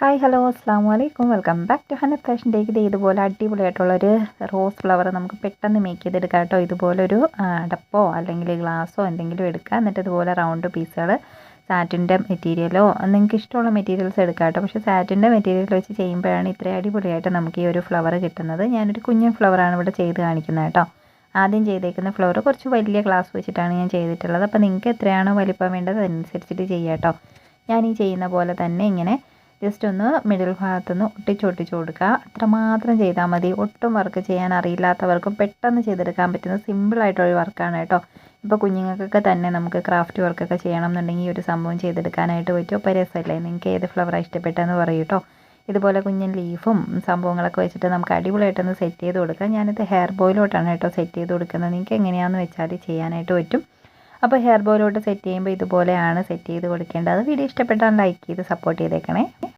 Hi hello അസ്സാം വലൈക്കും welcome back to ഹനത് ഫാഷൻ ടേക്ക്. ഇത് ഇതുപോലെ അടിപൊളിയായിട്ടുള്ളൊരു റോസ് ഫ്ലവർ നമുക്ക് പെട്ടെന്ന് മേക്ക് ചെയ്തെടുക്കാം കേട്ടോ. ഇതുപോലൊരു അടപ്പോ അല്ലെങ്കിൽ ഗ്ലാസ്സോ എന്തെങ്കിലും എടുക്കുക. എന്നിട്ട് ഇതുപോലെ റൗണ്ട് പീസുകൾ സാറ്റിൻ്റെ മെറ്റീരിയലോ നിങ്ങൾക്ക് ഇഷ്ടമുള്ള മെറ്റീരിയൽസ് എടുക്കാം കേട്ടോ. പക്ഷേ സാറ്റിൻ്റെ മെറ്റീരിയൽ വെച്ച് ചെയ്യുമ്പോഴാണ് ഇത്രയും അടിപൊളിയായിട്ട് നമുക്ക് ഈ ഒരു ഫ്ലവർ കിട്ടുന്നത്. ഞാനൊരു കുഞ്ഞൻ ഫ്ലവറാണ് ഇവിടെ ചെയ്ത് കാണിക്കുന്നത് കേട്ടോ. ആദ്യം ചെയ്തേക്കുന്ന ഫ്ലവർ കുറച്ച് വലിയ ഗ്ലാസ് വെച്ചിട്ടാണ് ഞാൻ ചെയ്തിട്ടുള്ളത്. അപ്പോൾ നിങ്ങൾക്ക് എത്രയാണോ വലിപ്പം വേണ്ടത് അതനുസരിച്ചിട്ട് ചെയ്യാം കേട്ടോ. ഞാൻ ഈ ചെയ്യുന്ന പോലെ തന്നെ ഇങ്ങനെ ജസ്റ്റ് ഒന്ന് മിഡിൽ ഭാഗത്തുനിന്ന് ഒട്ടിച്ച് കൊടുക്കുക. അത്രമാത്രം ചെയ്താൽ മതി. ഒട്ടും വർക്ക് ചെയ്യാൻ അറിയില്ലാത്തവർക്കും പെട്ടെന്ന് ചെയ്തെടുക്കാൻ പറ്റുന്ന സിമ്പിളായിട്ടൊരു വർക്കാണ് കേട്ടോ. ഇപ്പോൾ കുഞ്ഞുങ്ങൾക്കൊക്കെ തന്നെ നമുക്ക് ക്രാഫ്റ്റ് വർക്കൊക്കെ ചെയ്യണം എന്നുണ്ടെങ്കിൽ ഈ ഒരു സംഭവം ചെയ്തെടുക്കാനായിട്ട് പറ്റും. അപ്പോൾ രസമല്ലേ? നിങ്ങൾക്ക് ഏത് ഫ്ലവറാണ് ഇഷ്ടപ്പെട്ടതെന്ന് പറയൂ കേട്ടോ. ഇതുപോലെ കുഞ്ഞൻ ലീഫും സംഭവങ്ങളൊക്കെ വെച്ചിട്ട് നമുക്ക് അടിപൊളിയായിട്ടൊന്ന് സെറ്റ് ചെയ്ത് കൊടുക്കാം. ഞാനിത് ഹെയർ ബോയിലോട്ടാണ് കേട്ടോ സെറ്റ് ചെയ്ത് കൊടുക്കുന്നത്. നിങ്ങൾക്ക് എങ്ങനെയാണെന്ന് വെച്ചാൽ ചെയ്യാനായിട്ട് പറ്റും. അപ്പോൾ ഹെയർ ബോയിലോട്ട് സെറ്റ് ചെയ്യുമ്പോൾ ഇതുപോലെയാണ് സെറ്റ് ചെയ്ത് കൊടുക്കേണ്ടത്. വീഡിയോ ഇഷ്ടപ്പെട്ടാൽ ലൈക്ക് ചെയ്ത് സപ്പോർട്ട് ചെയ്തേക്കണേ.